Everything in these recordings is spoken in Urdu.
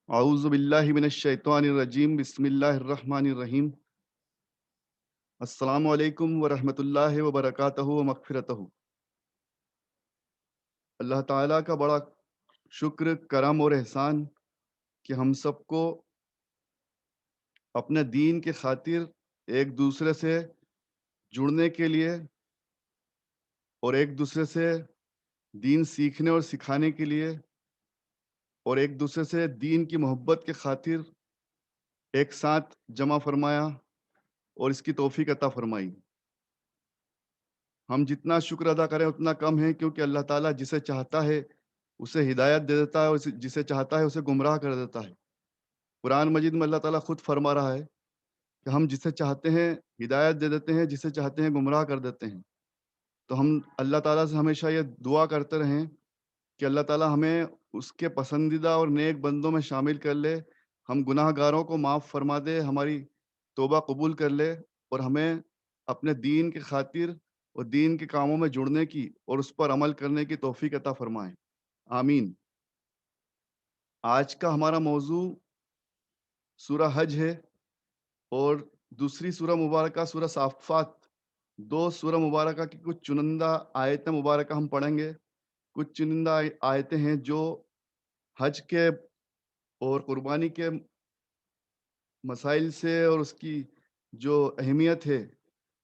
اعوذ باللہ من الشیطان الرجیم بسم اللہ الرحمن الرحیم السلام علیکم ورحمۃ اللہ وبرکاتہ و مغفرتہ۔ اللہ تعالیٰ کا بڑا شکر کرم اور احسان کہ ہم سب کو اپنے دین کے خاطر ایک دوسرے سے جڑنے کے لیے اور ایک دوسرے سے دین سیکھنے اور سکھانے کے لیے اور ایک دوسرے سے دین کی محبت کے خاطر ایک ساتھ جمع فرمایا اور اس کی توفیق عطا فرمائی۔ ہم جتنا شکر ادا کریں اتنا کم ہے، کیونکہ اللہ تعالیٰ جسے چاہتا ہے اسے ہدایت دے دیتا ہے اور جسے چاہتا ہے اسے گمراہ کر دیتا ہے۔ قرآن مجید میں اللہ تعالیٰ خود فرما رہا ہے کہ ہم جسے چاہتے ہیں ہدایت دے دیتے ہیں، جسے چاہتے ہیں گمراہ کر دیتے ہیں۔ تو ہم اللہ تعالیٰ سے ہمیشہ یہ دعا کرتے رہیں کہ اللہ تعالیٰ ہمیں اس کے پسندیدہ اور نیک بندوں میں شامل کر لے، ہم گناہ گاروں کو معاف فرما دے، ہماری توبہ قبول کر لے اور ہمیں اپنے دین کی خاطر اور دین کے کاموں میں جڑنے کی اور اس پر عمل کرنے کی توفیق عطا فرمائے، آمین۔ آج کا ہمارا موضوع سورہ حج ہے اور دوسری سورہ مبارکہ سورہ صافات، دو سورہ مبارکہ کی کچھ چنندہ آیت مبارکہ ہم پڑھیں گے۔ کچھ چنندہ آیتیں ہیں جو حج کے اور قربانی کے مسائل سے اور اس کی جو اہمیت ہے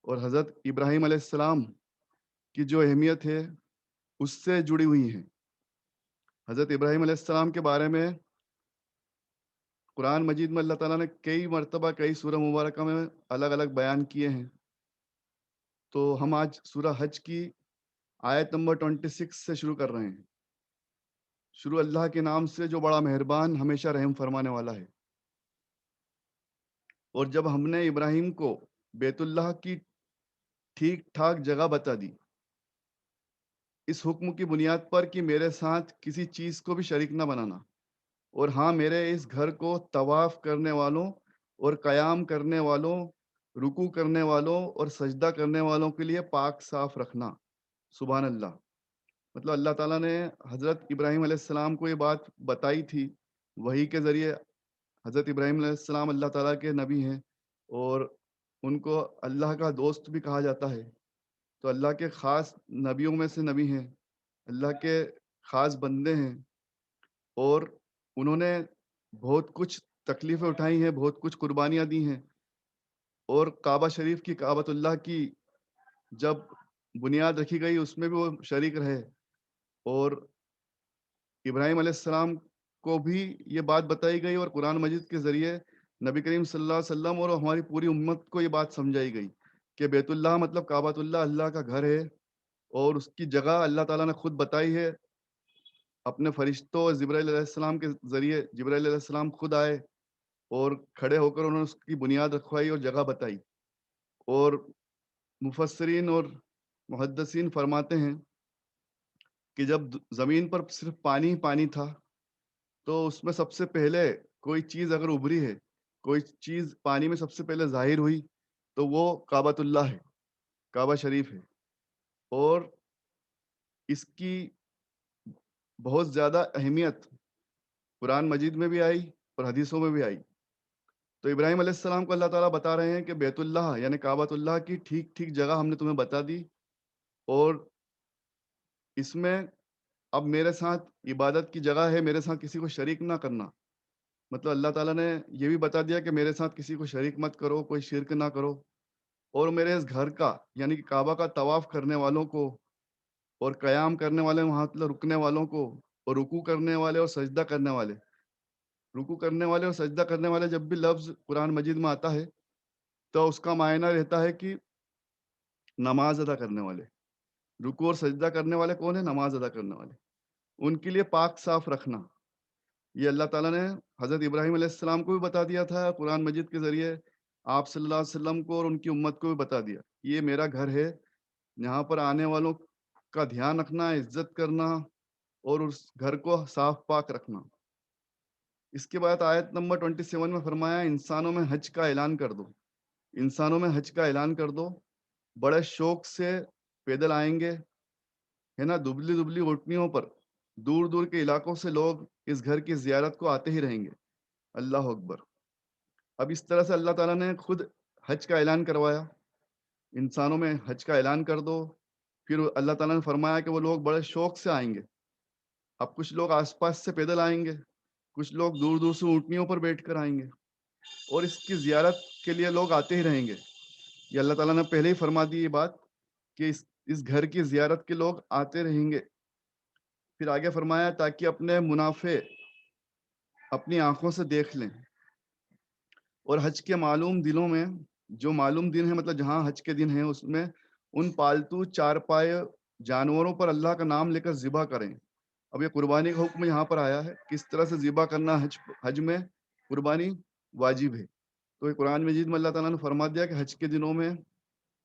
اور حضرت ابراہیم علیہ السلام کی جو اہمیت ہے اس سے جڑی ہوئی ہیں۔ حضرت ابراہیم علیہ السلام کے بارے میں قرآن مجید میں اللہ تعالیٰ نے کئی مرتبہ کئی سورہ مبارکہ میں الگ الگ بیان کیے ہیں۔ تو ہم آج سورہ حج کی آیت نمبر 26 سے شروع کر رہے ہیں۔ شروع اللہ کے نام سے جو بڑا مہربان ہمیشہ رحم فرمانے والا ہے۔ اور جب ہم نے ابراہیم کو بیت اللہ کی ٹھیک ٹھاک جگہ بتا دی، اس حکم کی بنیاد پر کہ میرے ساتھ کسی چیز کو بھی شریک نہ بنانا، اور ہاں میرے اس گھر کو طواف کرنے والوں اور قیام کرنے والوں، رکوع کرنے والوں اور سجدہ کرنے والوں کے لیے پاک صاف رکھنا۔ سبحان اللہ۔ مطلب اللہ تعالیٰ نے حضرت ابراہیم علیہ السلام کو یہ بات بتائی تھی وحی کے ذریعے۔ حضرت ابراہیم علیہ السلام اللہ تعالیٰ کے نبی ہیں اور ان کو اللہ کا دوست بھی کہا جاتا ہے۔ تو اللہ کے خاص نبیوں میں سے نبی ہیں، اللہ کے خاص بندے ہیں، اور انہوں نے بہت کچھ تکلیفیں اٹھائی ہیں، بہت کچھ قربانیاں دی ہیں، اور کعبہ شریف کی کعبۃ اللہ کی جب بنیاد رکھی گئی اس میں بھی وہ شریک رہے، اور ابراہیم علیہ السلام کو بھی یہ بات بتائی گئی اور قرآن مجید کے ذریعے نبی کریم صلی اللہ علیہ وسلم اور ہماری پوری امت کو یہ بات سمجھائی گئی کہ بیت اللہ مطلب کعبۃ اللہ اللہ کا گھر ہے، اور اس کی جگہ اللہ تعالیٰ نے خود بتائی ہے اپنے فرشتوں اور جبرائیل علیہ السلام کے ذریعے۔ جبرائیل علیہ السلام خود آئے اور کھڑے ہو کر انہوں نے اس کی بنیاد رکھوائی اور جگہ بتائی۔ اور مفسرین اور محدثین فرماتے ہیں کہ جب زمین پر صرف پانی ہی پانی تھا، تو اس میں سب سے پہلے کوئی چیز اگر ابھری ہے، کوئی چیز پانی میں سب سے پہلے ظاہر ہوئی تو وہ کعبۃ اللہ ہے، کعبہ شریف ہے، اور اس کی بہت زیادہ اہمیت قرآن مجید میں بھی آئی اور حدیثوں میں بھی آئی۔ تو ابراہیم علیہ السلام کو اللہ تعالیٰ بتا رہے ہیں کہ بیت اللہ یعنی کعبۃ اللہ کی ٹھیک ٹھیک جگہ ہم نے تمہیں بتا دی، اور اس میں اب میرے ساتھ عبادت کی جگہ ہے، میرے ساتھ کسی کو شریک نہ کرنا۔ مطلب اللہ تعالیٰ نے یہ بھی بتا دیا کہ میرے ساتھ کسی کو شریک مت کرو، کوئی شرک نہ کرو، اور میرے اس گھر کا یعنی کہ کعبہ کا طواف کرنے والوں کو اور قیام کرنے والے، وہاں مطلب رکنے والوں کو، اور رکوع کرنے والے اور سجدہ کرنے والے، رکوع کرنے والے اور سجدہ کرنے والے جب بھی لفظ قرآن مجید میں آتا ہے تو اس کا معنی رہتا ہے کہ نماز ادا کرنے والے۔ رکوع اور سجدہ کرنے والے کون ہیں؟ نماز ادا کرنے والے، ان کے لیے پاک صاف رکھنا۔ یہ اللہ تعالیٰ نے حضرت ابراہیم علیہ السلام کو بھی بتا دیا تھا قرآن مجید کے ذریعے، آپ صلی اللہ علیہ وسلم کو اور ان کی امت کو بھی بتا دیا یہ میرا گھر ہے، یہاں پر آنے والوں کا دھیان رکھنا، عزت کرنا اور اس گھر کو صاف پاک رکھنا۔ اس کے بعد آیت نمبر 27 میں فرمایا انسانوں میں حج کا اعلان کر دو، انسانوں میں حج کا اعلان کر دو، بڑے شوق سے پیدل آئیں گے، ہے نا، دبلی دبلی اونٹنیوں پر، دور دور کے علاقوں سے لوگ اس گھر کی زیارت کو آتے ہی رہیں گے۔ اللہ اکبر. اب اس طرح سے اللہ تعالیٰ نے خود حج کا اعلان کروایا، انسانوں میں حج کا اعلان کر دو. پھر اللہ تعالیٰ نے فرمایا کہ وہ لوگ بڑے شوق سے آئیں گے. اب کچھ لوگ آس پاس سے پیدل آئیں گے، کچھ لوگ دور دور سے اونٹنیوں پر بیٹھ کر آئیں گے، اور اس کی زیارت کے لیے لوگ آتے ہی رہیں گے. یہ اللہ تعالیٰ نے پہلے ہی فرما دی یہ بات کہ اس گھر کی زیارت کے لوگ آتے رہیں گے. پھر آگے فرمایا تاکہ اپنے منافع اپنی آنکھوں سے دیکھ لیں. اور حج کے معلوم دنوں میں، جو معلوم دن ہے مطلب جہاں حج کے دن ہیں، اس میں ان پالتو چار پائے جانوروں پر اللہ کا نام لے کر ذبح کریں. اب یہ قربانی کا حکم یہاں پر آیا ہے، کس طرح سے ذبح کرنا حج میں قربانی واجب ہے. تو یہ قرآن مجید میں اللہ تعالیٰ نے فرما دیا کہ حج کے دنوں میں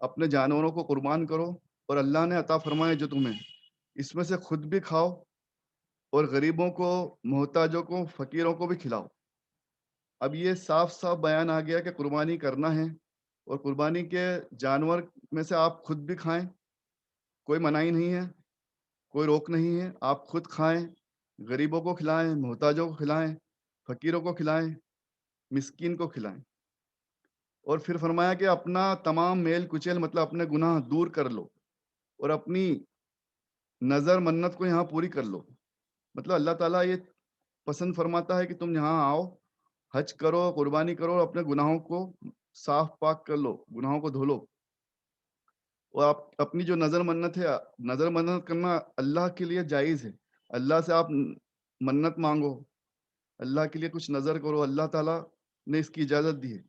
اپنے جانوروں کو قربان کرو، اور اللہ نے عطا فرمائے جو تمہیں، اس میں سے خود بھی کھاؤ اور غریبوں کو، محتاجوں کو، فقیروں کو بھی کھلاؤ. اب یہ صاف صاف بیان آ گیا کہ قربانی کرنا ہے، اور قربانی کے جانور میں سے آپ خود بھی کھائیں، کوئی منائی نہیں ہے، کوئی روک نہیں ہے. آپ خود کھائیں، غریبوں کو کھلائیں، محتاجوں کو کھلائیں، فقیروں کو کھلائیں، مسکین کو کھلائیں. اور پھر فرمایا کہ اپنا تمام میل کچیل مطلب اپنے گناہ دور کر لو، اور اپنی نظر منت کو یہاں پوری کر لو. مطلب اللہ تعالیٰ یہ پسند فرماتا ہے کہ تم یہاں آؤ، حج کرو، قربانی کرو، اور اپنے گناہوں کو صاف پاک کر لو، گناہوں کو دھو لو. اور آپ اپنی جو نظر منت ہے، نظر منت کرنا اللہ کے لیے جائز ہے. اللہ سے آپ منت مانگو، اللہ کے لیے کچھ نظر کرو، اللہ تعالیٰ نے اس کی اجازت دی ہے.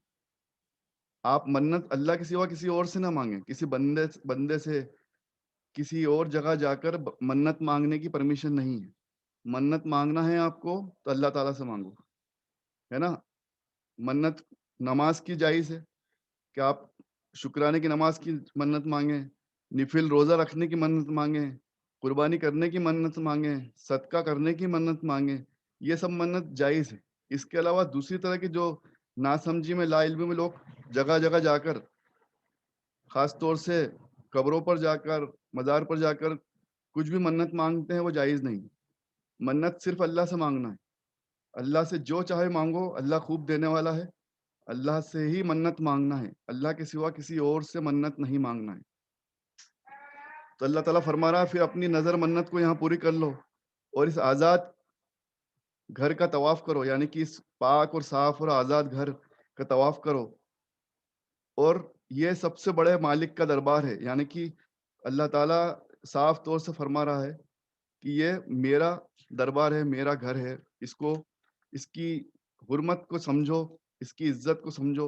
آپ منت اللہ کے سوا کسی اور سے نہ مانگیں، کسی بندے سے کسی اور جگہ جا کر منت مانگنے کی پرمیشن نہیں ہے. منت مانگنا ہے آپ کو تو اللہ تعالیٰ سے مانگو، ہے نا. منت نماز کی جائز ہے کہ آپ شکرانے کی نماز کی منت مانگیں، نفل روزہ رکھنے کی منت مانگیں، قربانی کرنے کی منت مانگیں، صدقہ کرنے کی منت مانگیں. یہ سب منت جائز ہے. اس کے علاوہ دوسری طرح کی جو ناسمجھی میں، لا علمی میں لوگ جگہ جگہ جا کر، خاص طور سے قبروں پر جا کر، مزار پر جا کر کچھ بھی منت مانگتے ہیں، وہ جائز نہیں. منت صرف اللہ سے مانگنا ہے. اللہ سے جو چاہے مانگو، اللہ خوب دینے والا ہے. اللہ سے ہی منت مانگنا ہے، اللہ کے سوا کسی اور سے منت نہیں مانگنا ہے. تو اللہ تعالیٰ فرما رہا ہے پھر اپنی نظر منت کو یہاں پوری کر لو، اور اس آزاد گھر کا طواف کرو، یعنی کہ اس پاک اور صاف اور آزاد گھر کا طواف کرو. اور یہ سب سے بڑے مالک کا دربار ہے، یعنی کہ اللہ تعالیٰ صاف طور سے فرما رہا ہے کہ یہ میرا دربار ہے، میرا گھر ہے. اس کی حرمت کو سمجھو، اس کی عزت کو سمجھو.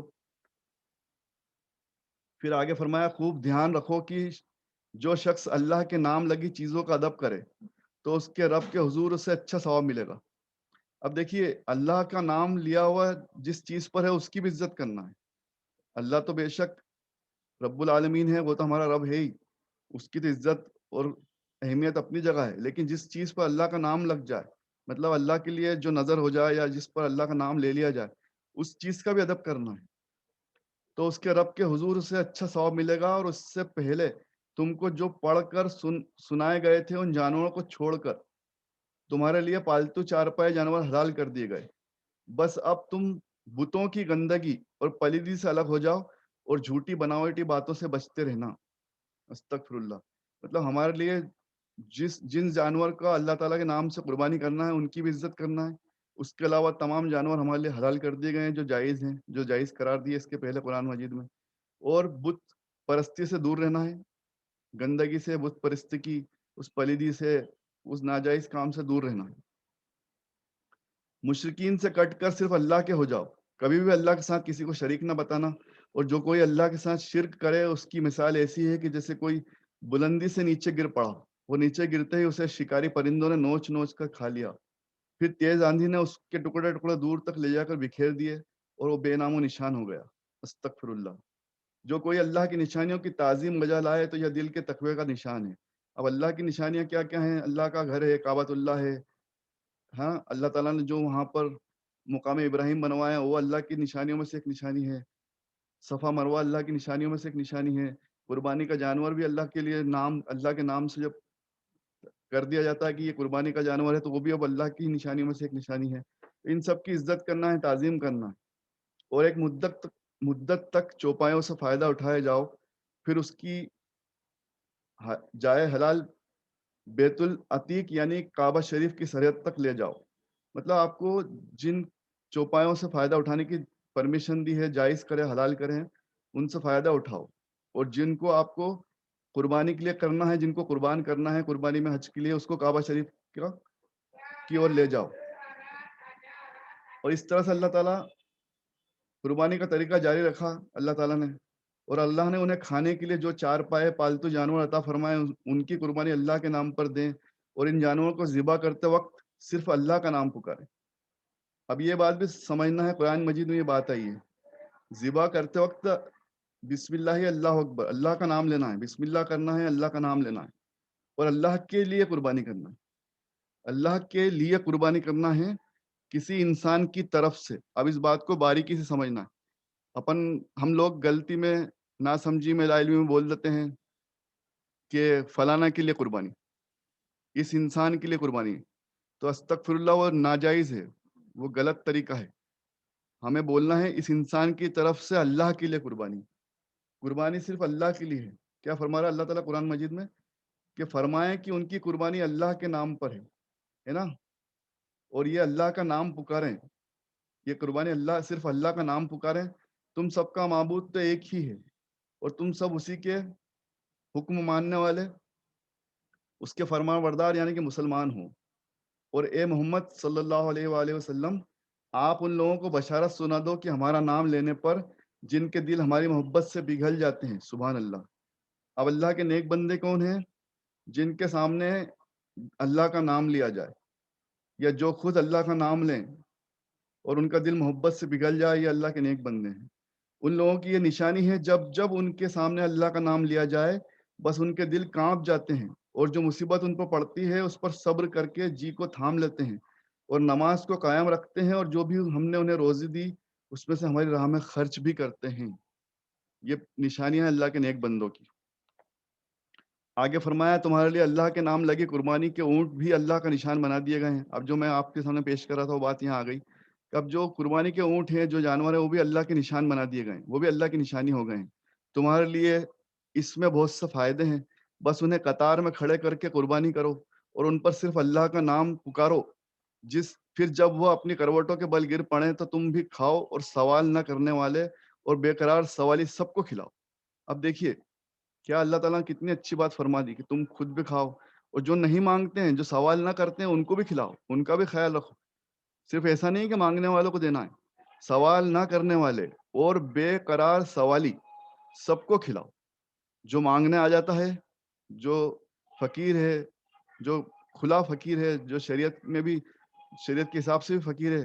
پھر آگے فرمایا خوب دھیان رکھو کہ جو شخص اللہ کے نام لگی چیزوں کا ادب کرے تو اس کے رب کے حضور اسے اچھا ثواب ملے گا. اب دیکھیے، اللہ کا نام لیا ہوا جس چیز پر ہے اس کی بھی عزت کرنا ہے. اللہ تو بے شک رب العالمین ہے، وہ تو ہمارا رب ہے ہی، اس کی تو عزت اور اہمیت اپنی جگہ ہے. لیکن جس چیز پر اللہ کا نام لگ جائے، مطلب اللہ کے لیے جو نظر ہو جائے یا جس پر اللہ کا نام لے لیا جائے، اس چیز کا بھی ادب کرنا ہے. تو اس کے رب کے حضور سے اچھا ثواب ملے گا. اور اس سے پہلے تم کو جو پڑھ کر سنائے گئے تھے ان جانوروں کو چھوڑ کر تمہارے لیے پالتو چارپائے جانور حلال کر دیے گئے. بس اب تم بتوں کی گندگی اور پلیدی سے الگ ہو جاؤ اور جھوٹی بناوٹی باتوں سے بچتے رہنا. استغفر اللہ. مطلب ہمارے لیے جن جانور کا اللہ تعالیٰ کے نام سے قربانی کرنا ہے ان کی بھی عزت کرنا ہے. اس کے علاوہ تمام جانور ہمارے لیے حلال کر دیے گئے ہیں جو جائز ہیں، جو جائز قرار دیے اس کے پہلے قرآن مجید میں. اور بت پرستی سے دور رہنا ہے، گندگی سے، بت پرستی کی اس پلیدی سے، اس ناجائز کام سے دور رہنا ہے. مشرکین سے کٹ کر صرف اللہ کے ہو جاؤ، کبھی بھی اللہ کے ساتھ کسی کو شریک نہ بتانا. اور جو کوئی اللہ کے ساتھ شرک کرے اس کی مثال ایسی ہے کہ جیسے کوئی بلندی سے نیچے گر پڑا، وہ نیچے گرتے ہی اسے شکاری پرندوں نے نوچ نوچ کر کھا لیا، پھر تیز آندھی نے اس کے ٹکڑے ٹکڑے دور تک لے جا کر بکھیر دیے اور وہ بے نام و نشان ہو گیا. استغفر اللہ. جو کوئی اللہ کی نشانیوں کی تعظیم بجا لائے تو یہ دل کے تقوی کا نشان ہے. اب اللہ کی نشانیاں کیا کیا ہیں؟ اللہ کا گھر ہے، کعبۃ اللہ ہے. ہاں، اللہ تعالیٰ نے جو وہاں پر مقام ابراہیم بنوایا وہ اللہ کی نشانیوں میں سے ایک نشانی ہے. صفا مروہ اللہ کی نشانیوں میں سے ایک نشانی ہے. قربانی کا جانور بھی اللہ کے لیے نام، اللہ کے نام سے جب کر دیا جاتا ہے کہ یہ قربانی کا جانور ہے تو وہ بھی اب اللہ کی نشانیوں میں سے ایک نشانی ہے. ان سب کی عزت کرنا ہے، تعظیم کرنا ہے، اور ایک مدت تک چوپایوں سے فائدہ اٹھائے جاؤ، پھر اس کی جائے حلال بیت العتیق یعنی کعبہ شریف کی سرحد تک لے جاؤ۔ مطلب آپ کو جن چوپایوں سے فائدہ اٹھانے کی پرمیشن دی ہے، جائز کرے، حلال کریں، ان سے فائدہ اٹھاؤ، اور جن کو آپ کو قربانی کے لیے کرنا ہے، جن کو قربان کرنا ہے قربانی میں حج کے لیے، اس کو کعبہ شریف کی اور لے جاؤ۔ اور اس طرح سے اللہ تعالیٰ قربانی کا طریقہ جاری رکھا اللہ تعالیٰ نے، اور اللہ نے انہیں کھانے کے لیے جو چار پائے پالتو جانور عطا فرمائے، ان کی قربانی اللہ کے نام پر دیں، اور ان جانوروں کو ذبح کرتے وقت صرف اللہ کا نام پکاریں۔ اب یہ بات بھی سمجھنا ہے، قرآن مجید میں یہ بات آئی ہے، ذبح کرتے وقت بسم اللہ، اللہ اکبر، اللہ کا نام لینا ہے، بسم اللہ کرنا ہے، اللہ کا نام لینا ہے، اور اللہ کے لیے قربانی کرنا ہے، اللہ کے لیے قربانی کرنا ہے، کسی انسان کی طرف سے۔ اب اس بات کو باریکی سے سمجھنا ہے۔ ہم لوگ غلطی میں، ناسمجھی میں، لا علمی میں بول دیتے ہیں کہ فلانا کے لیے قربانی، اس انسان کے لیے قربانی، تو استغفر اللہ، وہ ناجائز ہے، وہ غلط طریقہ ہے۔ ہمیں بولنا ہے اس انسان کی طرف سے اللہ کے لیے قربانی، قربانی صرف اللہ کے لیے ہے۔ کیا فرما رہا ہے اللہ تعالیٰ قرآن مجید میں؟ کہ فرمائیں کہ ان کی قربانی اللہ کے نام پر ہے نا، اور یہ اللہ کا نام پکاریں، یہ قربانی اللہ، صرف اللہ کا نام پکاریں۔ تم سب کا معبود تو ایک ہی ہے، اور تم سب اسی کے حکم ماننے والے، اس کے فرمان بردار یعنی کہ مسلمان ہوں۔ اور اے محمد صلی اللہ علیہ وآلہ وسلم، آپ ان لوگوں کو بشارت سنا دو کہ ہمارا نام لینے پر جن کے دل ہماری محبت سے پگھل جاتے ہیں۔ سبحان اللہ۔ اب اللہ کے نیک بندے کون ہیں؟ جن کے سامنے اللہ کا نام لیا جائے، یا جو خود اللہ کا نام لیں اور ان کا دل محبت سے پگھل جائے، یہ اللہ کے نیک بندے ہیں۔ ان لوگوں کی یہ نشانی ہے، جب جب ان کے سامنے اللہ کا نام لیا جائے، بس ان کے دل کانپ جاتے ہیں، اور جو مصیبت ان پر پڑتی ہے اس پر صبر کر کے جی کو تھام لیتے ہیں، اور نماز کو قائم رکھتے ہیں، اور جو بھی ہم نے انہیں روزی دی اس میں سے ہماری راہ میں خرچ بھی کرتے ہیں۔ یہ نشانیاں ہیں اللہ کے نیک بندوں کی۔ آگے فرمایا تمہارے لیے اللہ کے نام لگی قربانی کے اونٹ بھی اللہ کا نشان بنا دیے گئے ہیں۔ اب جو میں آپ کے سامنے پیش کر رہا تھا وہ بات یہاں آ گئی کہ اب جو قربانی کے اونٹ ہیں، جو جانور ہیں، وہ بھی اللہ کے نشان بنا دیے گئے ہیں، وہ بھی اللہ کی نشانی ہو گئے ہیں۔ تمہارے لیے اس میں بہت سے فائدے ہیں، بس انہیں قطار میں کھڑے کر کے قربانی کرو، اور ان پر صرف اللہ کا نام پکارو، پھر جب وہ اپنی کروٹوں کے بل گر پڑیں تو تم بھی کھاؤ، اور سوال نہ کرنے والے اور بے قرار سوالی سب کو کھلاؤ۔ اب دیکھیے کیا اللہ تعالیٰ نے کتنی اچھی بات فرما دی کہ تم خود بھی کھاؤ، اور جو نہیں مانگتے ہیں، جو سوال نہ کرتے ہیں، ان کو بھی کھلاؤ، ان کا بھی خیال رکھو۔ صرف ایسا نہیں کہ مانگنے والوں کو دینا ہے، سوال نہ کرنے والے اور بے قرار سوالی سب کو کھلاؤ۔ جو مانگنے آ جاتا ہے، جو فقیر ہے، جو کھلا فقیر ہے، جو شریعت میں بھی، شریعت کے حساب سے بھی فقیر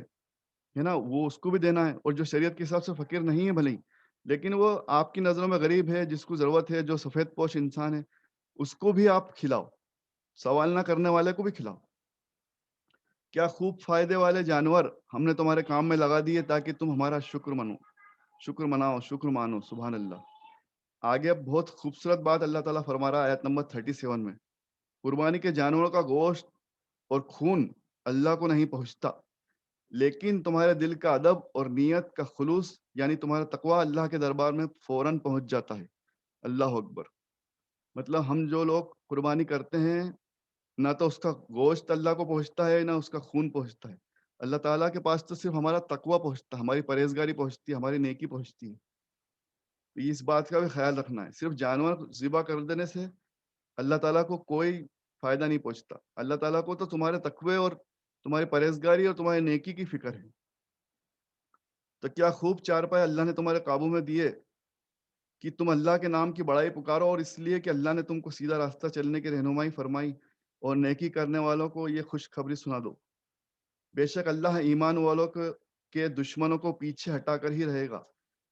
ہے نا، وہ اس کو بھی دینا ہے، اور جو شریعت کے حساب سے فقیر نہیں ہے بھلے ہی، لیکن وہ آپ کی نظروں میں غریب ہے، جس کو ضرورت ہے، جو سفید پوش انسان ہے، اس کو بھی آپ کھلاؤ، سوال نہ کرنے والے کو بھی کھلاؤ۔ کیا خوب فائدے والے جانور ہم نے تمہارے کام میں لگا دیے تاکہ تم ہمارا شکر مناؤ، شکر مانو۔ سبحان اللہ۔ آگے اب بہت خوبصورت بات اللہ تعالیٰ فرما رہا ہے آیت نمبر 37 میں، قربانی کے جانوروں کا گوشت اور خون اللہ کو نہیں پہنچتا، لیکن تمہارے دل کا ادب اور نیت کا خلوص یعنی تمہارا تقوی اللہ کے دربار میں فوراً پہنچ جاتا ہے۔ اللہ اکبر۔ مطلب ہم جو لوگ قربانی کرتے ہیں، نہ تو اس کا گوشت اللہ کو پہنچتا ہے، نہ اس کا خون پہنچتا ہے، اللہ تعالیٰ کے پاس تو صرف ہمارا تقوی پہنچتا ہے، ہماری پرہیزگاری پہنچتی ہے، ہماری نیکی پہنچتی ہے۔ تو اس بات کا بھی خیال رکھنا ہے، صرف جانور ذبح کر دینے سے اللہ تعالیٰ کو کوئی فائدہ نہیں پہنچتا۔ اللہ تعالیٰ کو تو تمہارے تقوی اور تمہاری پرہیزگاری اور تمہاری نیکی کی فکر ہے۔ تو کیا خوب چار پائے اللہ نے تمہارے قابو میں دیے کہ تم اللہ کے نام کی بڑائی پکارو، اور اس لیے کہ اللہ نے تم کو سیدھا راستہ چلنے کی رہنمائی فرمائی، اور نیکی کرنے والوں کو یہ خوشخبری سنا دو، بے شک اللہ ایمان والوں کے دشمنوں کو پیچھے ہٹا کر ہی رہے گا۔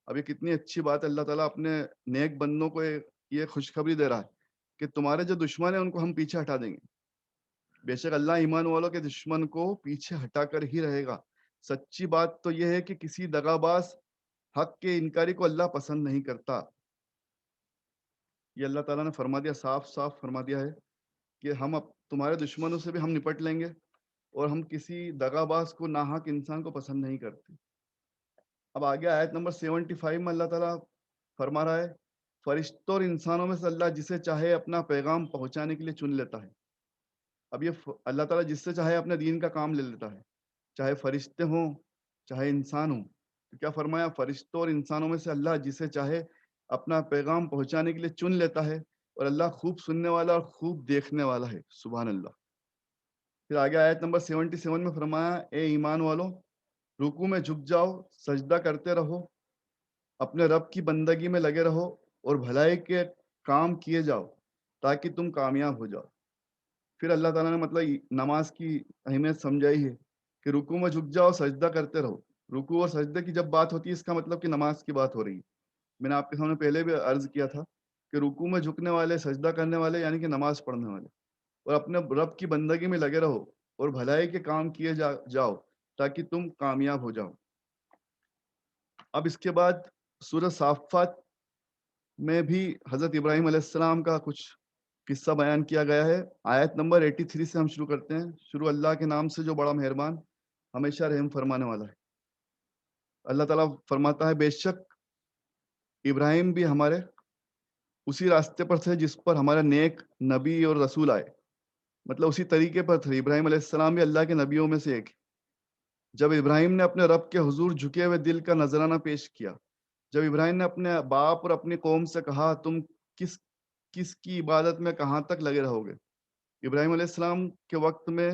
اب یہ کتنی اچھی بات ہے، اللہ تعالیٰ اپنے نیک بندوں کو یہ خوشخبری دے رہا ہے کہ تمہارے جو دشمن ہیں ان کو ہم پیچھے ہٹا دیں گے، بے شک اللہ ایمان والوں کے دشمن کو پیچھے ہٹا کر ہی رہے گا۔ سچی بات تو یہ ہے کہ کسی دغاباز حق کے انکاری کو اللہ پسند نہیں کرتا۔ یہ اللہ تعالیٰ نے فرما دیا، صاف صاف فرما دیا ہے کہ ہم تمہارے دشمنوں سے بھی ہم نپٹ لیں گے، اور ہم کسی دغا باز کو، ناحق انسان کو پسند نہیں کرتے۔ اب آگے آیت نمبر 75 میں اللہ تعالیٰ فرما رہا ہے، فرشتوں اور انسانوں میں سے اللہ جسے چاہے اپنا پیغام پہنچانے کے لیے چن لیتا ہے۔ اب یہ اللہ تعالیٰ جس سے چاہے اپنے دین کا کام لے لیتا ہے، چاہے فرشتے ہوں چاہے انسان ہوں۔ تو کیا فرمایا، فرشتوں اور انسانوں میں سے اللہ جسے چاہے اپنا پیغام پہنچانے کے لیے چن لیتا ہے، اور اللہ خوب سننے والا اور خوب دیکھنے والا ہے۔ سبحان اللہ۔ پھر آگے آیت نمبر 77 میں فرمایا، اے ایمان والو، رکوع میں جھک جاؤ، سجدہ کرتے رہو، اپنے رب کی بندگی میں لگے رہو، اور بھلائی کے کام کیے جاؤ تاکہ تم کامیاب ہو جاؤ۔ پھر اللہ تعالیٰ نے مطلب نماز کی اہمیت سمجھائی ہے کہ رکوع میں جھک جاؤ، سجدہ کرتے رہو۔ رکوع اور سجدے کی جب بات ہوتی ہے، اس کا مطلب کہ نماز کی بات ہو رہی ہے۔ میں نے آپ کے سامنے پہلے بھی عرض کیا تھا کہ رکوع میں جھکنے والے، سجدہ کرنے والے، یعنی کہ نماز پڑھنے والے، اور اپنے رب کی بندگی میں لگے رہو اور بھلائی کے کام کیے جاؤ تاکہ تم کامیاب ہو جاؤ۔ اب اس کے بعد سورہ صافات میں بھی حضرت ابراہیم علیہ السلام کا کچھ قصہ بیان کیا گیا ہے۔ آیت نمبر 83 سے ہم شروع کرتے ہیں۔ شروع اللہ کے نام سے جو بڑا مہربان، ہمیشہ رحم فرمانے والا ہے۔ اللہ تعالیٰ فرماتا ہے، بے شک ابراہیم بھی ہمارے اسی راستے پر تھے جس پر ہمارے نیک نبی اور رسول آئے، مطلب اسی طریقے پر تھے۔ ابراہیم علیہ السلام بھی اللہ کے نبیوں میں سے ایک ہے۔ جب ابراہیم نے اپنے رب کے حضور جھکے ہوئے دل کا نذرانہ پیش کیا، جب ابراہیم نے اپنے باپ اور اپنی قوم سے کہا، تم کس کس کی عبادت میں کہاں تک لگے رہو گے؟ ابراہیم علیہ السلام کے وقت میں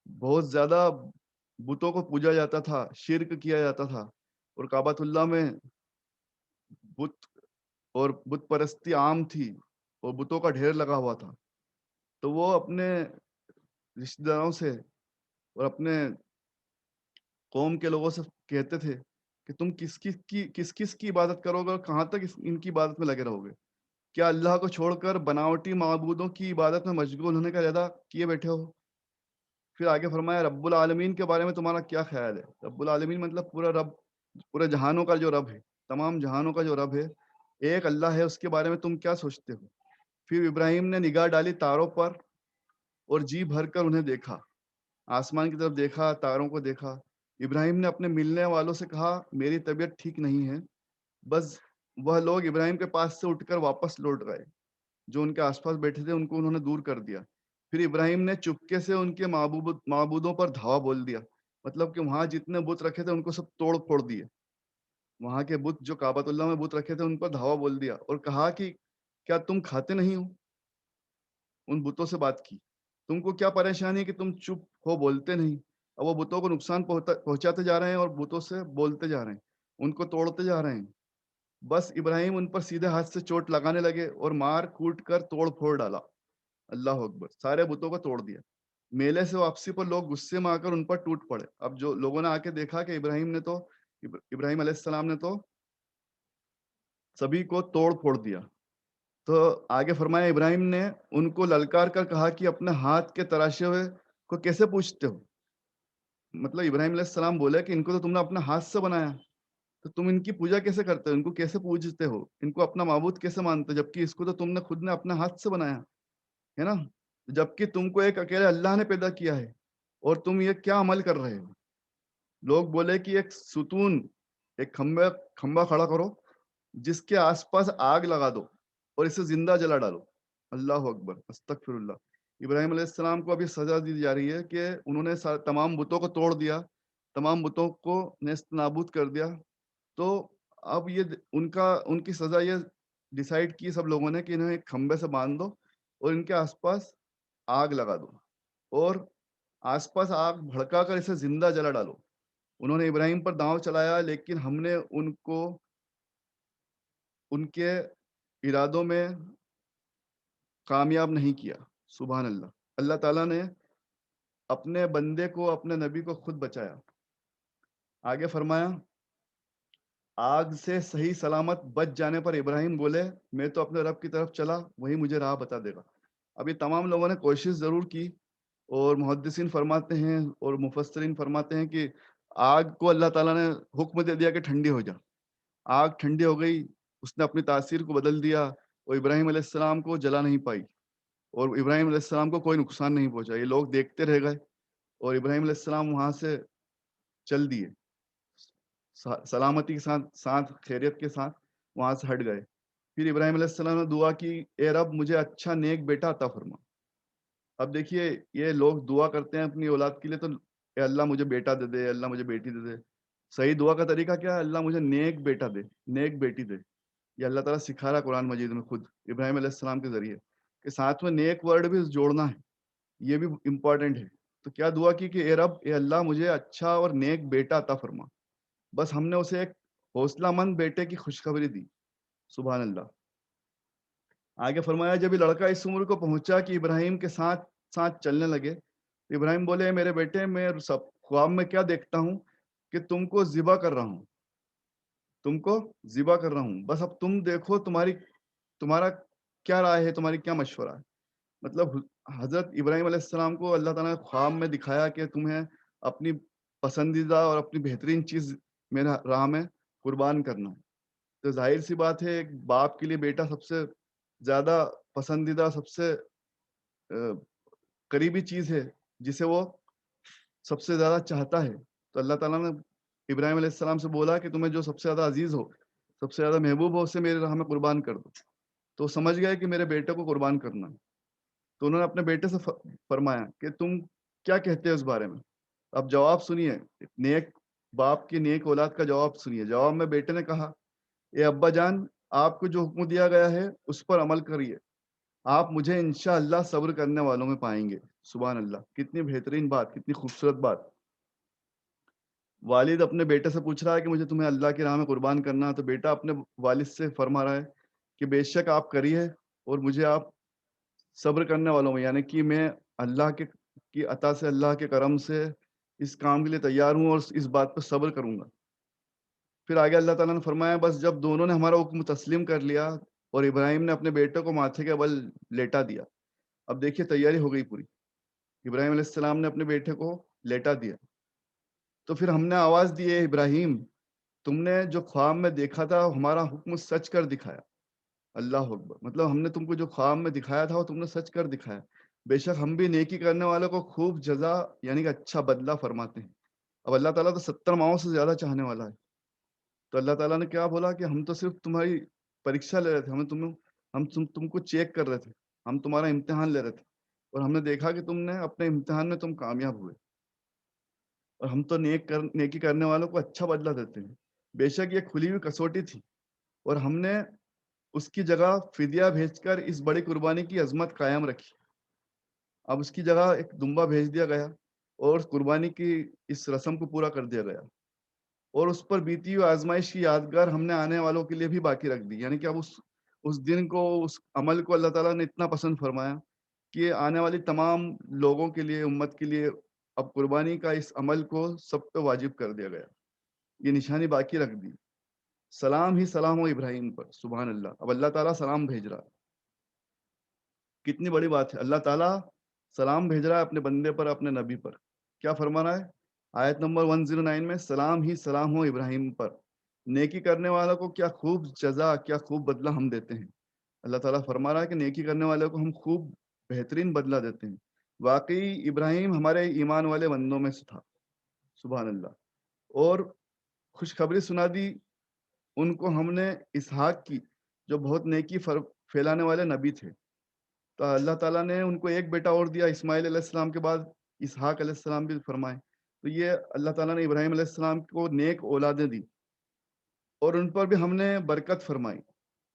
بہت زیادہ بتوں کو پوجا جاتا تھا، شرک کیا جاتا تھا، اور کعبۃ اللہ میں بت اور بت پرستی عام تھی، اور بتوں کا ڈھیر لگا ہوا تھا۔ تو وہ اپنے رشتہ داروں سے اور اپنے قوم کے لوگوں سے کہتے تھے کہ تم کس کی عبادت کرو گے، اور کہاں تک ان کی عبادت میں لگے رہو گے؟ کیا اللہ کو چھوڑ کر بناوٹی معبودوں کی عبادت میں مشغول ہونے کا ارادہ کیے بیٹھے ہو؟ پھر آگے فرمایا، رب العالمین کے بارے میں تمہارا کیا خیال ہے؟ رب العالمین مطلب پورا رب، پورے جہانوں کا جو رب ہے، تمام جہانوں کا جو رب ہے، ایک اللہ ہے، اس کے بارے میں تم کیا سوچتے ہو؟ پھر ابراہیم نے نگاہ ڈالی تاروں پر اور جی بھر کر انہیں دیکھا، آسمان کی طرف دیکھا، تاروں کو دیکھا۔ ابراہیم نے اپنے ملنے والوں سے کہا، میری طبیعت ٹھیک نہیں ہے۔ بس وہ لوگ ابراہیم کے پاس سے اٹھ کر واپس لوٹ گئے، جو ان کے آس پاس بیٹھے تھے ان کو انہوں نے دور کر دیا۔ پھر ابراہیم نے چپکے سے ان کے معبودوں پر دھاوا بول دیا، مطلب کہ وہاں جتنے بت رکھے تھے ان کو سب توڑ پھوڑ دیے۔ وہاں کے بت جو کعبۃ اللہ میں بت رکھے تھے ان پر دھاوا بول دیا، اور کہا کہ کیا تم کھاتے نہیں ہو؟ ان بتوں سے بات کی، تم کو کیا پریشانی ہے کہ تم چپ ہو، بولتے نہیں؟ اب وہ بتوں کو نقصان پہنچاتے جا رہے ہیں، اور بتوں سے بولتے جا رہے ہیں، ان کو توڑتے جا رہے ہیں۔ بس ابراہیم ان پر سیدھے ہاتھ سے چوٹ لگانے لگے اور مار کوٹ کر توڑ پھوڑ ڈالا۔ اللہ اکبر، سارے بتوں کو توڑ دیا۔ میلے سے واپسی پر لوگ غصے میں آ کر ان پر ٹوٹ پڑے۔ اب جو لوگوں نے آ کے دیکھا کہ ابراہیم علیہ السلام نے تو سبھی کو توڑ پھوڑ دیا، تو آگے فرمایا، ابراہیم نے ان کو للکار کر کہا کہ اپنے ہاتھ کے تراشے ہوئے کو کیسے پوجتے ہو؟ مطلب ابراہیم علیہ السلام بولے کہ ان کو تو تم نے اپنے ہاتھ سے بنایا، تو تم ان کی پوجا کیسے کرتے ہو؟ ان کو کیسے پوجتے ہو؟ ان کو اپنا معبود کیسے مانتے ہو؟ جبکہ اس کو تو تم نے خود نے اپنے ہاتھ سے بنایا ہے نا، جبکہ تم کو ایک اکیلے اللہ نے پیدا کیا ہے، اور تم یہ کیا عمل کر رہے ہو؟ لوگ بولے کہ ایک ستون، ایک کھمبا کھڑا کرو، جس کے آس پاس آگ لگا دو اور اسے زندہ جلا ڈالو۔ اللہ اکبر، استغفر اللہ۔ ابراہیم علیہ السلام کو ابھی سزا دی جا رہی ہے کہ انہوں نے تمام بتوں کو توڑ دیا، تمام بتوں کو نیست نابود کر دیا۔ تو اب یہ ان کی سزا یہ ڈیسائیڈ کی سب لوگوں نے کہ انہیں ایک کھمبے سے باندھ دو اور ان کے آس پاس آگ لگا دو، اور آس پاس آگ بھڑکا کر اسے زندہ جلا ڈالو۔ انہوں نے ابراہیم پر داؤ چلایا، لیکن ہم نے ان کو ان کے ارادوں میں کامیاب نہیں کیا۔ سبحان اللہ۔ اللہ تعالیٰ نے اپنے بندے کو، اپنے نبی کو خود بچایا۔ آگے فرمایا، آگ سے صحیح سلامت بچ جانے پر ابراہیم بولے، میں تو اپنے رب کی طرف چلا، وہی مجھے راہ بتا دے گا۔ ابھی تمام لوگوں نے کوشش ضرور کی، اور محدثین فرماتے ہیں اور مفسرین فرماتے ہیں کہ آگ کو اللہ تعالیٰ نے حکم دے دیا کہ ٹھنڈی ہو جا۔ آگ ٹھنڈی ہو گئی، اس نے اپنی تاثیر کو بدل دیا، اور ابراہیم علیہ السلام کو جلا نہیں پائی، اور ابراہیم علیہ السلام کو کوئی نقصان نہیں پہنچا۔ یہ لوگ دیکھتے رہ گئے، اور ابراہیم علیہ السلام وہاں سے چل دیے سلامتی کے ساتھ ساتھ خیریت کے ساتھ وہاں سے ہٹ گئے. پھر ابراہیم علیہ السلام نے دعا کی اے رب مجھے اچھا نیک بیٹا عطا فرما. اب دیکھیے یہ لوگ دعا کرتے ہیں اپنی اولاد کے لیے تو اے اللہ مجھے بیٹا دے دے, اللہ مجھے بیٹی دے دے. صحیح دعا کا طریقہ کیا ہے؟ اللہ مجھے نیک بیٹا دے, نیک بیٹی دے. یہ اللہ تعالیٰ سکھا رہا قرآن مجید میں خود ابراہیم علیہ السلام کے ذریعے کہ ساتھ میں نیک ورڈ بھی جوڑنا ہے, یہ بھی امپورٹنٹ ہے. تو کیا دعا کی کہ اے رب اے اللہ مجھے اچھا اور نیک بیٹا عطا فرما. بس ہم نے اسے ایک حوصلہ مند بیٹے کی خوشخبری دی. سبحان اللہ. آگے فرمایا جب یہ لڑکا اس عمر کو پہنچا کہ ابراہیم کے ساتھ ساتھ چلنے لگے, ابراہیم بولے میرے بیٹے میں سب خواب میں کیا دیکھتا ہوں کہ تم کو ذبح کر رہا ہوں, تم کو ذبح کر رہا ہوں, بس اب تم دیکھو تمہارا کیا رائے ہے, تمہاری کیا مشورہ ہے. مطلب حضرت ابراہیم علیہ السلام کو اللہ تعالیٰ نے خواب میں دکھایا کہ تمہیں اپنی پسندیدہ اور اپنی بہترین چیز میرے راہ میں قربان کرنا ہے. تو ظاہر سی بات ہے ایک باپ کے لیے بیٹا سب سے زیادہ پسندیدہ, سب سے قریبی چیز ہے جسے وہ سب سے زیادہ چاہتا ہے. تو اللہ تعالیٰ نے ابراہیم علیہ السلام سے بولا کہ تمہیں جو سب سے زیادہ عزیز ہو, سب سے زیادہ محبوب ہو, اسے میرے راہ میں قربان کر دو. تو سمجھ گئے کہ میرے بیٹے کو قربان کرنا ہے. تو انہوں نے اپنے بیٹے سے فرمایا کہ تم کیا کہتے ہو اس بارے میں. اب جواب سنیے, نیک باپ کی نیک اولاد کا جواب سنیے. جواب میں بیٹے نے کہا اے ابا جان آپ کو جو حکم دیا گیا ہے اس پر عمل کریے, آپ مجھے انشاءاللہ صبر کرنے والوں میں پائیں گے. سبحان اللہ, کتنی بہترین بات, کتنی خوبصورت بات. والد اپنے بیٹے سے پوچھ رہا ہے کہ مجھے تمہیں اللہ کی راہ میں قربان کرنا ہے, تو بیٹا اپنے والد سے فرما رہا ہے کہ بے شک آپ کریے اور مجھے آپ صبر کرنے والوں میں, یعنی کہ میں اللہ کی عطا سے, اللہ کے کرم سے اس کام کے لیے تیار ہوں اور اس بات پہ صبر کروں گا. پھر آگے اللہ تعالیٰ نے فرمایا بس جب دونوں نے ہمارا حکم تسلیم کر لیا اور ابراہیم نے اپنے بیٹے کو ماتھے کے بل لیٹا دیا. اب دیکھیے تیاری ہو گئی پوری, ابراہیم علیہ السلام نے اپنے بیٹے کو لیٹا دیا. تو پھر ہم نے آواز دی ہے ابراہیم تم نے جو خواب میں دیکھا تھا ہمارا حکم سچ کر دکھایا. اللہ اکبر. مطلب ہم نے تم کو جو خواب میں دکھایا تھا وہ تم نے سچ کر دکھایا. بے شک ہم بھی نیکی کرنے والوں کو خوب جزا یعنی کہ اچھا بدلہ فرماتے ہیں. اب اللہ تعالیٰ تو 70 ماؤں سے زیادہ چاہنے والا ہے. تو اللہ تعالیٰ نے کیا بولا کہ ہم تو صرف تمہاری پریکشا لے رہے تھے, تم کو چیک کر رہے تھے, ہم تمہارا امتحان لے رہے تھے, اور ہم نے دیکھا کہ تم نے اپنے امتحان میں تم کامیاب ہوئے, اور ہم تو نیکی کرنے والوں کو اچھا بدلہ دیتے ہیں. بے شک یہ کھلی ہوئی کسوٹی تھی اور ہم نے اس کی جگہ فدیہ بھیج کر اس بڑی قربانی کی عظمت قائم رکھی. اب اس کی جگہ ایک دمبا بھیج دیا گیا اور قربانی کی اس رسم کو پورا کر دیا گیا, اور اس پر بیتی ہوئی آزمائش کی یادگار ہم نے آنے والوں کے لیے بھی باقی رکھ دی. یعنی کہ اب اس دن کو, اس عمل کو اللہ تعالیٰ نے اتنا پسند فرمایا کہ آنے والی تمام لوگوں کے لیے, امت کے لیے اب قربانی کا اس عمل کو سب پہ واجب کر دیا گیا. یہ نشانی باقی رکھ دی. سلام ہی سلام ہو ابراہیم پر. سبحان اللہ. اب اللہ تعالیٰ سلام بھیج رہا ہے. کتنی بڑی بات ہے, اللہ تعالیٰ سلام بھیج رہا ہے اپنے بندے پر, اپنے نبی پر. کیا فرما رہا ہے آیت نمبر 109 میں, سلام ہی سلام ہو ابراہیم پر, نیکی کرنے والوں کو کیا خوب جزا, کیا خوب بدلہ ہم دیتے ہیں. اللہ تعالیٰ فرما رہا ہے کہ نیکی کرنے والوں کو ہم خوب بہترین بدلہ دیتے ہیں. واقعی ابراہیم ہمارے ایمان والے بندوں میں سے تھا. سبحان اللہ. اور خوشخبری سنا دی ان کو ہم نے اسحاق کی, جو بہت نیکی پھیلانے والے نبی تھے. تو اللہ تعالیٰ نے ان کو ایک بیٹا اور دیا, اسماعیل علیہ السلام کے بعد اسحاق علیہ السلام بھی فرمائے. تو یہ اللہ تعالیٰ نے ابراہیم علیہ السلام کو نیک اولادیں دی, اور ان پر بھی ہم نے برکت فرمائی,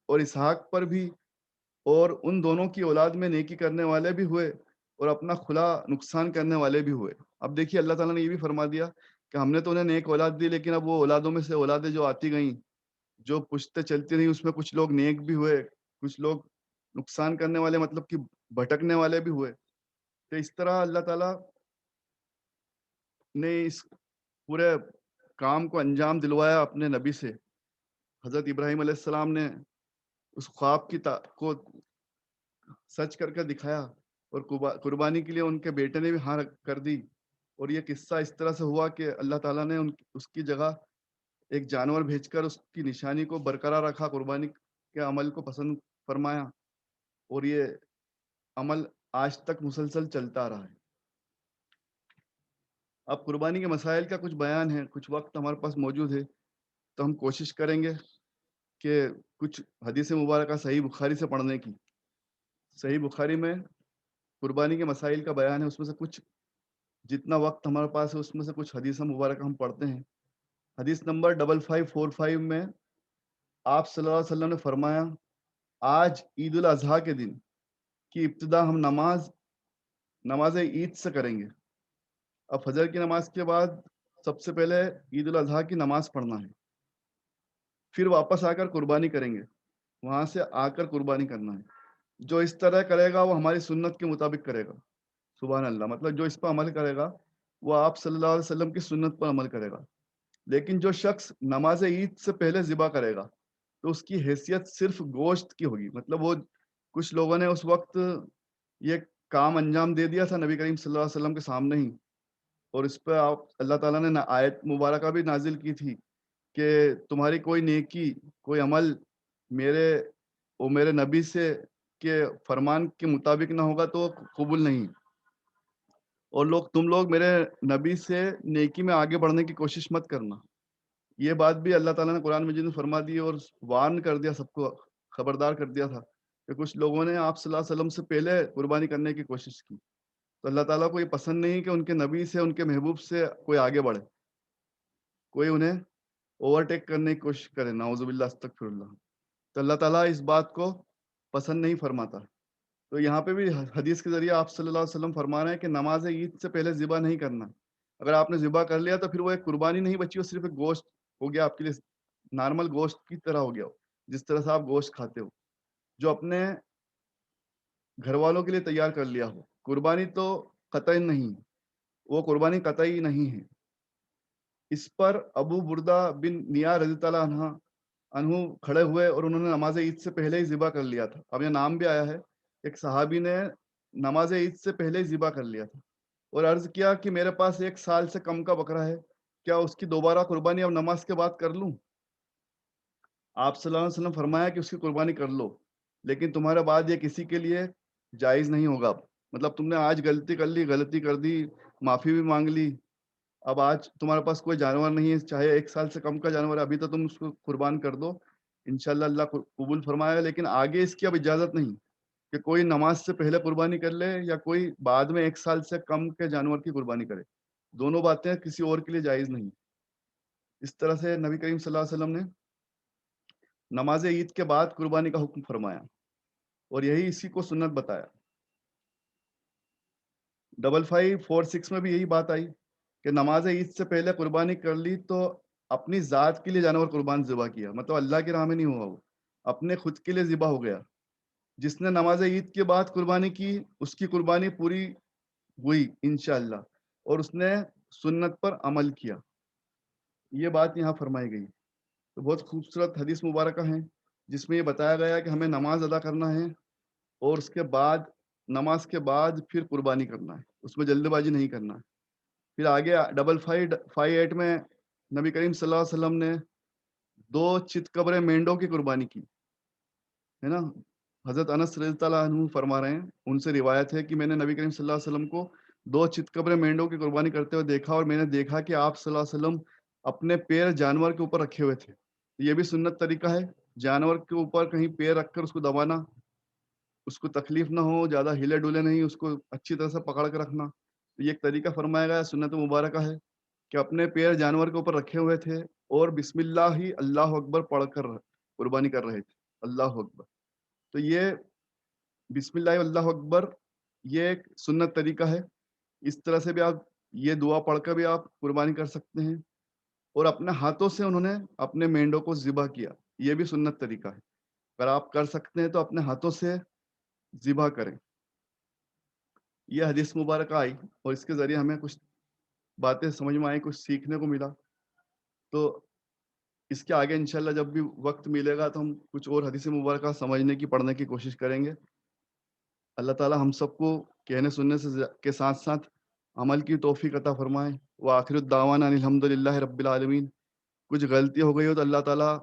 اور اسحاق پر بھی, اور ان دونوں کی اولاد میں نیکی کرنے والے بھی ہوئے اور اپنا کھلا نقصان کرنے والے بھی ہوئے. اب دیکھیے اللہ تعالیٰ نے یہ بھی فرما دیا کہ ہم نے تو انہیں نیک اولاد دی, لیکن اب وہ اولادوں میں سے اولادیں جو آتی گئیں, جو پشتے چلتی رہی, اس میں کچھ لوگ نیک بھی ہوئے, کچھ لوگ نقصان کرنے والے, مطلب کہ بھٹکنے والے بھی ہوئے. تو اس طرح اللہ تعالیٰ نے اس پورے کام کو انجام دلوایا اپنے نبی سے. حضرت ابراہیم علیہ السلام نے اس خواب کو سچ کر کے دکھایا, اور قربانی کے لیے ان کے بیٹے نے بھی ہاں کر دی. اور یہ قصہ اس طرح سے ہوا کہ اللہ تعالیٰ نے اس کی جگہ ایک جانور بھیج کر اس کی نشانی کو برقرار رکھا, قربانی کے عمل کو پسند فرمایا, اور یہ عمل آج تک مسلسل چلتا رہا ہے. اب قربانی کے مسائل کا کچھ بیان ہے، کچھ وقت ہمارے پاس موجود ہے، تو ہم کوشش کریں گے کہ کچھ حدیث مبارکہ صحیح بخاری سے پڑھنے کی۔ صحیح بخاری میں قربانی کے مسائل کا بیان ہے، اس میں سے کچھ جتنا وقت ہمارے پاس ہے اس میں سے کچھ حدیث مبارکہ ہم پڑھتے ہیں۔ حدیث نمبر 5545 میں آپ صلی اللہ علیہ وسلم نے فرمایا، آج عید الاضحیٰ کے دن کی ابتدا ہم نماز عید سے کریں گے۔ اب فجر کی نماز کے بعد سب سے پہلے عید الاضحیٰ کی نماز پڑھنا ہے، پھر واپس آ کر قربانی کریں گے، وہاں سے آ کر قربانی کرنا ہے۔ جو اس طرح کرے گا وہ ہماری سنت کے مطابق کرے گا۔ سبحان اللہ، مطلب جو اس پر عمل کرے گا وہ آپ صلی اللہ علیہ وسلم کی سنت پر عمل کرے گا۔ لیکن جو شخص نماز عید سے پہلے ذبح کرے گا تو اس کی حیثیت صرف گوشت کی ہوگی، مطلب وہ کچھ لوگوں نے اس وقت یہ کام انجام دے دیا تھا نبی کریم صلی اللہ علیہ وسلم کے سامنے ہی، اور اس پہ آپ اللہ تعالیٰ نے آیت مبارکہ بھی نازل کی تھی کہ تمہاری کوئی نیکی، کوئی عمل میرے نبی سے کے فرمان کے مطابق نہ ہوگا تو قبول نہیں، اور تم لوگ میرے نبی سے نیکی میں آگے بڑھنے کی کوشش مت کرنا۔ یہ بات بھی اللہ تعالیٰ نے قرآن مجید میں فرما دی اور وارن کر دیا، سب کو خبردار کر دیا تھا کہ کچھ لوگوں نے آپ صلی اللہ علیہ وسلم سے پہلے قربانی کرنے کی کوشش کی، تو اللہ تعالیٰ کو یہ پسند نہیں کہ ان کے نبی سے، ان کے محبوب سے کوئی آگے بڑھے، کوئی انہیں اوورٹیک کرنے کی کوشش کرے، نعوذ باللہ استغفر اللہ۔ تو اللہ تعالیٰ اس بات کو پسند نہیں فرماتا۔ تو یہاں پہ بھی حدیث کے ذریعے آپ صلی اللہ علیہ وسلم فرما رہے ہیں کہ نماز عید سے پہلے ذبح نہیں کرنا۔ اگر آپ نے ذبح کر لیا تو پھر وہ ایک قربانی نہیں بچی، وہ صرف ایک گوشت ہو گیا، آپ کے لیے نارمل گوشت کی طرح ہو گیا، جس طرح سے آپ گوشت کھاتے ہو، جو اپنے گھر والوں کے لیے تیار کر لیا ہو۔ قربانی تو قطعی نہیں، وہ قربانی قطعی نہیں ہے۔ اس پر ابو بردہ بن نیار رضی اللہ عنہ کھڑے ہوئے اور انہوں نے نماز عید سے پہلے ہی ذبح کر لیا تھا۔ اب یہ نام بھی آیا ہے، ایک صحابی نے نماز عید سے پہلے ہی ذبح کر لیا تھا اور عرض کیا کہ میرے پاس 1 سال سے کم کا بکرا ہے، کیا اس کی دوبارہ قربانی اب نماز کے بعد کر لوں؟ آپ صلی اللہ علیہ وسلم فرمایا کہ اس کی قربانی کر لو، لیکن تمہارے بعد یہ کسی کے لیے جائز نہیں ہوگا۔ اب مطلب تم نے آج غلطی کر لی، غلطی کر دی، معافی بھی مانگ لی، اب آج تمہارے پاس کوئی جانور نہیں ہے، چاہے 1 سال سے کم کا جانور ہے، ابھی تو تم اس کو قربان کر دو، انشاءاللہ اللہ قبول فرمائے گا، لیکن آگے اس کی اب اجازت نہیں کہ کوئی نماز سے پہلے قربانی کر لے یا کوئی بعد میں 1 سال سے کم کے جانور کی قربانی کرے۔ دونوں باتیں کسی اور کے لیے جائز نہیں۔ اس طرح سے نبی کریم صلی اللہ علیہ وسلم نے نماز عید کے بعد قربانی کا حکم فرمایا اور یہی اسی کو سنت بتایا۔ 5546 میں بھی یہی بات آئی کہ نماز عید سے پہلے قربانی کر لی تو اپنی ذات کے لیے جانور قربان ذبح کیا، مطلب اللہ کی راہ میں نہیں ہوا، وہ اپنے خود کے لیے ذبح ہو گیا۔ جس نے نماز عید کے بعد قربانی کی اس کی قربانی پوری ہوئی انشاءاللہ، اور اس نے سنت پر عمل کیا، یہ بات یہاں فرمائی گئی۔ تو بہت خوبصورت حدیث مبارکہ ہیں جس میں یہ بتایا گیا کہ ہمیں نماز ادا کرنا ہے اور اس کے بعد نماز کے بعد پھر قربانی کرنا ہے، اس میں جلد بازی نہیں کرنا ہے۔ پھر آگے 5558 میں نبی کریم صلی اللہ علیہ وسلم نے 2 چت قبر مینڈوں کی قربانی کی ہے نا۔ حضرت انس رضی اللہ عنہ فرما رہے ہیں، ان سے روایت ہے کہ میں نے نبی کریم صلی اللہ علیہ وسلم کو 2 چت قبر مینڈوں کی قربانی کرتے ہوئے دیکھا، اور میں نے دیکھا کہ آپ صلی اللہ علیہ وسلم اپنے پیر جانور کے اوپر رکھے ہوئے تھے۔ یہ بھی سنت طریقہ ہے، جانور کے اوپر کہیں پیر رکھ کر اس کو دبانا، اس کو تکلیف نہ ہو، زیادہ ہلے ڈولے نہیں، اس کو اچھی طرح سے پکڑ کے رکھنا۔ تو یہ ایک طریقہ فرمایا گیا، سنت مبارکہ ہے کہ اپنے پیر جانور کے اوپر رکھے ہوئے تھے اور بسم اللہ ہی اللہ اکبر پڑھ کر قربانی کر رہے تھے، اللہ اکبر۔ تو یہ بسم اللہ اللہ اکبر یہ ایک سنت طریقہ ہے، اس طرح سے بھی آپ یہ دعا پڑھ کر بھی آپ قربانی کر سکتے ہیں، اور اپنے ہاتھوں سے انہوں نے اپنے مینڈوں کو ذبح کیا، یہ بھی سنت طریقہ ہے۔ اگر آپ کر سکتے ہیں تو اپنے ہاتھوں سے ذبح کریں۔ یہ حدیث مبارکہ آئی اور اس کے ذریعے ہمیں کچھ باتیں سمجھ میں آئی، کچھ سیکھنے کو ملا۔ تو اس کے آگے انشاءاللہ جب بھی وقت ملے گا تو ہم کچھ اور حدیث مبارکہ سمجھنے کی، پڑھنے کی کوشش کریں گے۔ اللہ تعالی ہم سب کو کہنے سننے کے ساتھ ساتھ عمل کی توفیق عطا فرمائے۔ وآخر الدعوانا ان الحمد للہ رب العالمین۔ کچھ غلطی ہو گئی ہو تو اللہ تعالیٰ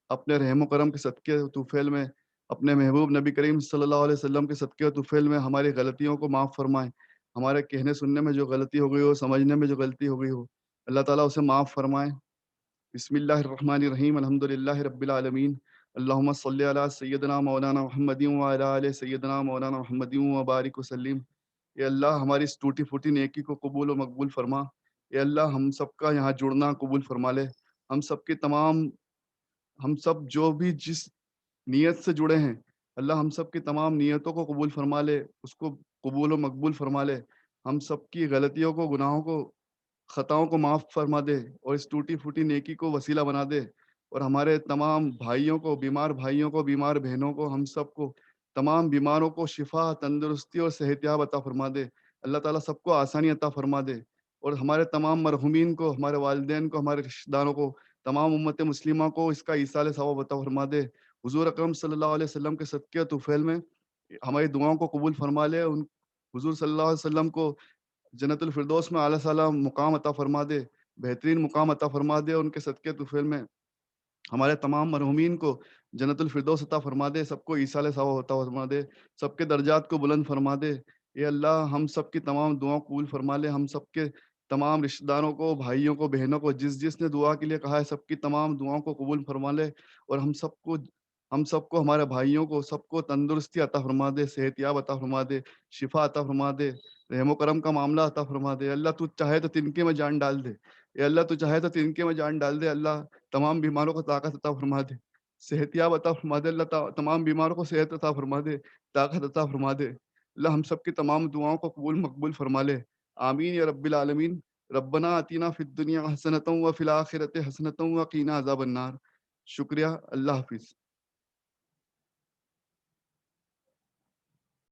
اپنے رحم و کرم کے صدقے و طفیل میں، اپنے محبوب نبی کریم صلی اللہ علیہ وسلم کے صدقے و طفیل میں ہماری غلطیوں کو معاف فرمائیں، ہمارے کہنے سننے میں جو غلطی ہو گئی ہو، سمجھنے میں جو غلطی ہو گئی ہو، اللہ تعالیٰ اسے معاف فرمائے۔ بسم اللہ الرحمن الرحیم، الحمد للہ رب العالمین، اللہم صلی علی سیدنا مولانا محمد وعلی آل سیدنا مولانا محمد وبارک وسلم۔ اے اللہ ہماری اس ٹوٹی پھوٹی نیکی کو قبول و مقبول فرما۔ اے اللہ ہم سب کا یہاں جڑنا قبول فرما لے۔ ہم سب کے تمام، ہم سب جو بھی جس نیت سے جڑے ہیں، اللہ ہم سب کی تمام نیتوں کو قبول فرما لے، اس کو قبول و مقبول فرما لے۔ ہم سب کی غلطیوں کو، گناہوں کو، خطاؤں کو معاف فرما دے، اور اس ٹوٹی پھوٹی نیکی کو وسیلہ بنا دے، اور ہمارے تمام بھائیوں کو، بیمار بہنوں کو، ہم سب کو، تمام بیماروں کو شفا، تندرستی اور صحت یاب عطا فرما دے۔ اللہ تعالیٰ سب کو آسانی عطا فرما دے، اور ہمارے تمام مرحومین کو، ہمارے والدین کو، ہمارے رشتہ داروں کو، تمام امت مسلمہ کو اس کا ایصال ثواب عطا فرما دے۔ حضور اکرم صلی اللہ علیہ وسلم کے صدقے طفیل میں ہماری دعاؤں کو قبول فرما لے۔ حضور صلی اللہ علیہ وسلم کو جنت الفردوس میں اعلیٰ سالہ مقام عطا فرما دے، بہترین مقام عطا فرما دے۔ ان کے صدقے طفیل میں ہمارے تمام مرحومین کو جنت الفردوس عطا فرما دے، سب کو ایصال ثواب عطا فرما دے، سب کے درجات کو بلند فرما دے۔ اے اللہ ہم سب کی تمام دعاؤں کو قبول فرما لے۔ ہم سب کے تمام رشتہ داروں کو، بھائیوں کو، بہنوں کو، جس نے دعا کے لیے کہا ہے، سب کی تمام دعاؤں کو قبول فرما لے، اور ہم سب کو ہمارے بھائیوں کو سب کو تندرستی عطا فرما دے، صحت یاب عطا فرما دے، شفا عطا فرما دے، رحم و کرم کا معاملہ عطا فرما دے۔ اللہ تو چاہے تو تنکے میں جان ڈال دے، اے اللہ تو چاہے تو تنکے میں جان ڈال دے۔ اللہ تمام بیماروں کو طاقت عطا فرما دے، صحت یاب عطا فرما دے۔ اللہ تمام بیماروں کو صحت عطا فرما دے، طاقت عطا فرما دے۔ اللہ ہم سب کی تمام دعاؤں کو قبول مقبول فرما لے۔ آمین یا رب العالمین۔ ربنا آتینا فی الدنیا حسنۃ وفی الآخرۃ حسنۃ وقینا عذاب النار۔ شکریہ، اللہ حافظ۔